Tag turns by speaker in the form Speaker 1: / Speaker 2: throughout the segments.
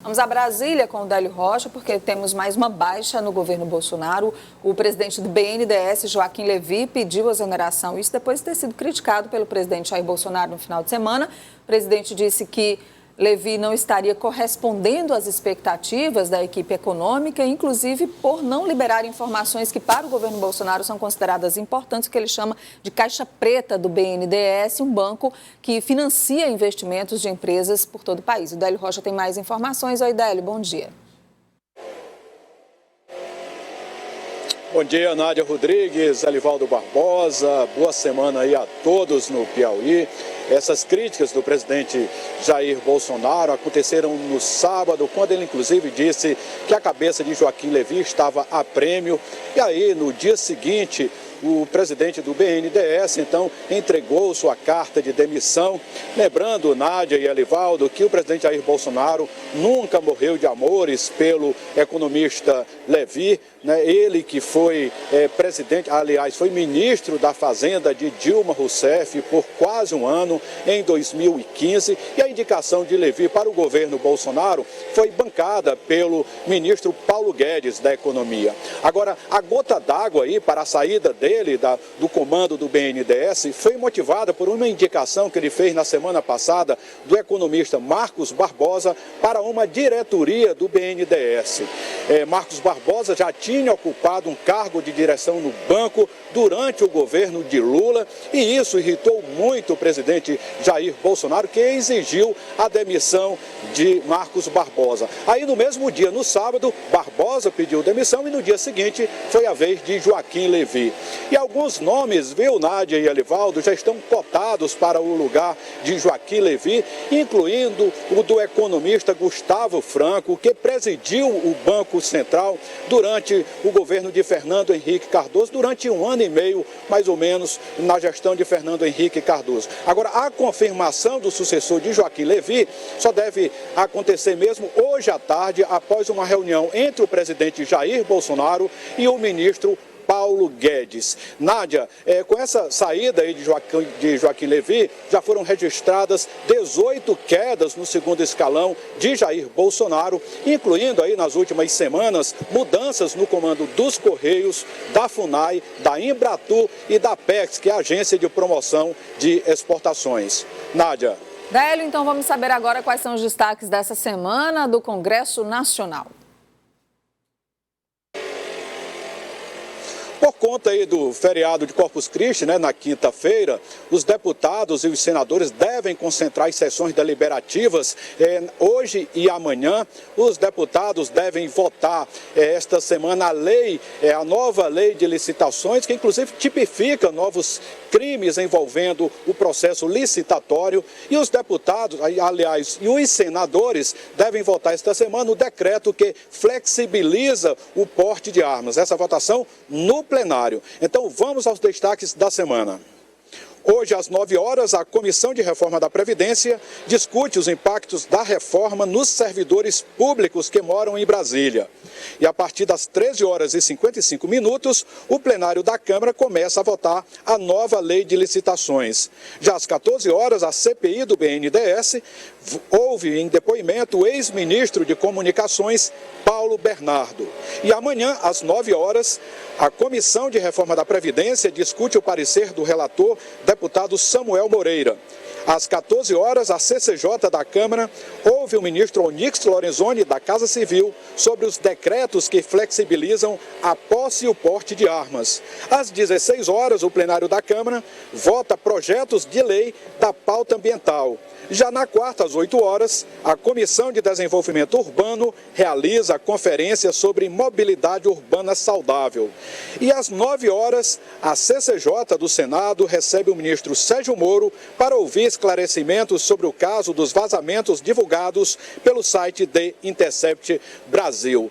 Speaker 1: Vamos a Brasília com o Délio Rocha, porque temos mais uma baixa no governo Bolsonaro. O presidente do BNDES, Joaquim Levy, pediu exoneração, isso depois de ter sido criticado pelo presidente Jair Bolsonaro no final de semana. O presidente disse que Levy não estaria correspondendo às expectativas da equipe econômica, inclusive por não liberar informações que para o governo Bolsonaro são consideradas importantes, o que ele chama de caixa preta do BNDES, um banco que financia investimentos de empresas por todo o país. O Délio Rocha tem mais informações. Oi, Délio, bom dia.
Speaker 2: Bom dia, Nádia Rodrigues, Elivaldo Barbosa, boa semana aí a todos no Piauí. Essas críticas do presidente Jair Bolsonaro aconteceram no sábado, quando ele inclusive disse que a cabeça de Joaquim Levy estava a prêmio. E aí, no dia seguinte, o presidente do BNDES, então, entregou sua carta de demissão. Lembrando, Nádia e Elivaldo, que o presidente Jair Bolsonaro nunca morreu de amores pelo economista Levy, né? Ele que foi presidente, aliás, foi ministro da Fazenda de Dilma Rousseff por quase um ano, em 2015. E a indicação de Levy para o governo Bolsonaro foi bancada pelo ministro Paulo Guedes da Economia. Agora, a gota d'água aí para a saída dele, do comando do BNDES, foi motivada por uma indicação que ele fez na semana passada do economista Marcos Barbosa para uma diretoria do BNDES. Marcos Barbosa já tinha ocupado um cargo de direção no banco durante o governo de Lula e isso irritou muito o presidente Jair Bolsonaro, que exigiu a demissão de Marcos Barbosa. Aí no mesmo dia, no sábado, Barbosa pediu demissão e no dia seguinte foi a vez de Joaquim Levy. E alguns nomes, viu, Nádia e Elivaldo, já estão cotados para o lugar de Joaquim Levy, incluindo o do economista Gustavo Franco, que presidiu o Banco Central durante o governo de Fernando Henrique Cardoso, durante um ano e meio, mais ou menos, na gestão de Fernando Henrique Cardoso. Agora, a confirmação do sucessor de Joaquim Levy só deve acontecer mesmo hoje à tarde, após uma reunião entre o presidente Jair Bolsonaro e o ministro Paulo Guedes. Nádia, com essa saída aí de Joaquim Levy, já foram registradas 18 quedas no segundo escalão de Jair Bolsonaro, incluindo aí nas últimas semanas mudanças no comando dos Correios, da FUNAI, da Embratur e da PEX, que é a Agência de Promoção de Exportações. Nádia.
Speaker 1: Délio, então vamos saber agora quais são os destaques dessa semana do Congresso Nacional.
Speaker 2: Por conta aí do feriado de Corpus Christi, né, na quinta-feira, os deputados e os senadores devem concentrar as sessões deliberativas hoje e amanhã. Os deputados devem votar esta semana a nova lei de licitações, que inclusive tipifica novos crimes envolvendo o processo licitatório. E os deputados, aliás, e os senadores devem votar esta semana o decreto que flexibiliza o porte de armas. Essa votação no plenário. Então vamos aos destaques da semana. Hoje, às 9 horas, a Comissão de Reforma da Previdência discute os impactos da reforma nos servidores públicos que moram em Brasília. E a partir das 13 horas e 55 minutos, o plenário da Câmara começa a votar a nova lei de licitações. Já às 14 horas, a CPI do BNDES ouve em depoimento o ex-ministro de Comunicações, Paulo Bernardo. E amanhã, às 9 horas, a Comissão de Reforma da Previdência discute o parecer do relator, deputado Samuel Moreira. Às 14 horas, a CCJ da Câmara ouve o ministro Onyx Lorenzoni, da Casa Civil, sobre os decretos que flexibilizam a posse e o porte de armas. Às 16 horas, o plenário da Câmara vota projetos de lei da pauta ambiental. Já na quarta, às 8 horas, a Comissão de Desenvolvimento Urbano realiza a conferência sobre mobilidade urbana saudável. E às 9 horas, a CCJ do Senado recebe o ministro Sérgio Moro para ouvir esclarecimentos sobre o caso dos vazamentos divulgados pelo site The Intercept Brasil.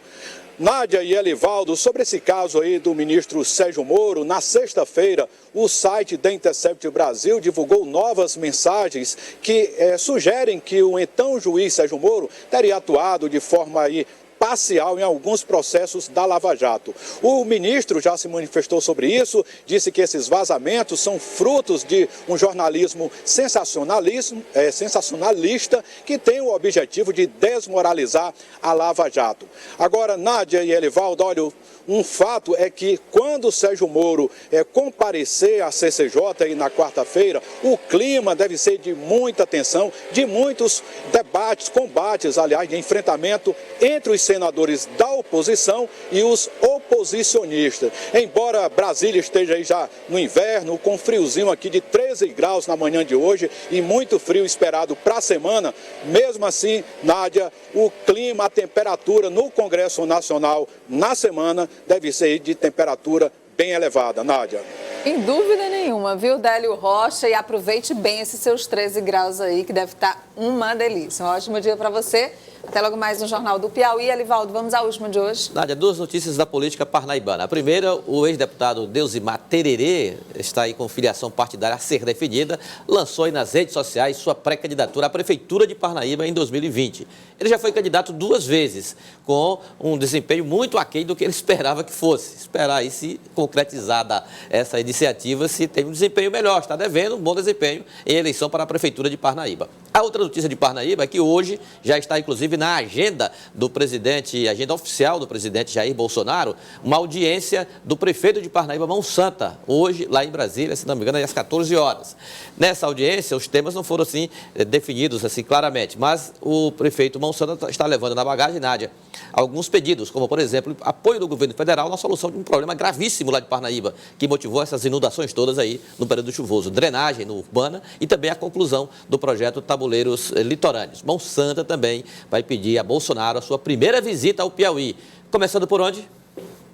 Speaker 2: Nádia e Elivaldo, sobre esse caso aí do ministro Sérgio Moro, na sexta-feira, o site The Intercept Brasil divulgou novas mensagens que sugerem que o então juiz Sérgio Moro teria atuado de forma aí parcial em alguns processos da Lava Jato. O ministro já se manifestou sobre isso, disse que esses vazamentos são frutos de um jornalismo sensacionalista que tem o objetivo de desmoralizar a Lava Jato. Agora, Nádia e Elivaldo, olha, um fato é que quando o Sérgio Moro comparecer à CCJ aí na quarta-feira, o clima deve ser de muita tensão, de muitos debates, combates, aliás, de enfrentamento entre os senadores da oposição e os oposicionistas. Embora Brasília esteja aí já no inverno, com friozinho aqui de 13 graus na manhã de hoje e muito frio esperado para a semana, mesmo assim, Nádia, o clima, a temperatura no Congresso Nacional na semana deve ser de temperatura bem elevada. Nádia.
Speaker 1: Sem dúvida nenhuma, viu, Délio Rocha? E aproveite bem esses seus 13 graus aí, que deve estar uma delícia. Um ótimo dia para você. Até logo mais no Jornal do Piauí. Elivaldo, vamos à última de hoje.
Speaker 3: Nádia, duas notícias da política parnaibana. A primeira, o ex-deputado Deusimar Tererê, está aí com filiação partidária a ser definida, lançou aí nas redes sociais sua pré-candidatura à Prefeitura de Parnaíba em 2020. Ele já foi candidato 2 vezes, com um desempenho muito aquém do que ele esperava que fosse. Esperar aí se concretizada essa iniciativa, se tem um desempenho melhor. Está devendo um bom desempenho em eleição para a Prefeitura de Parnaíba. A outra notícia de Parnaíba é que hoje já está, inclusive, na agenda do presidente, agenda oficial do presidente Jair Bolsonaro, uma audiência do prefeito de Parnaíba, Mão Santa, hoje lá em Brasília, se não me engano, às 14 horas. Nessa audiência, os temas não foram assim definidos assim claramente, mas o prefeito Mão Santa está levando na bagagem, Nádia, alguns pedidos, como, por exemplo, apoio do governo federal na solução de um problema gravíssimo lá de Parnaíba, que motivou essas inundações todas aí no período chuvoso, drenagem no urbana e também a conclusão do projeto Tabuleiros Litorâneos. Mão Santa também vai pedir a Bolsonaro a sua primeira visita ao Piauí. Começando por onde?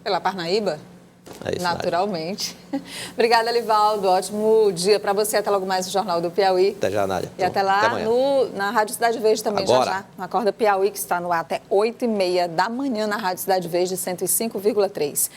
Speaker 1: Pela Parnaíba?
Speaker 3: É isso,
Speaker 1: naturalmente. Obrigada, Elivaldo. Ótimo dia para você. Até logo mais no Jornal do Piauí.
Speaker 3: Até já, Nádia.
Speaker 1: E até lá na Rádio Cidade Verde também,
Speaker 3: agora.
Speaker 1: já. Na Acorda Piauí, que está no ar até 8h30 da manhã na Rádio Cidade Verde 105,3.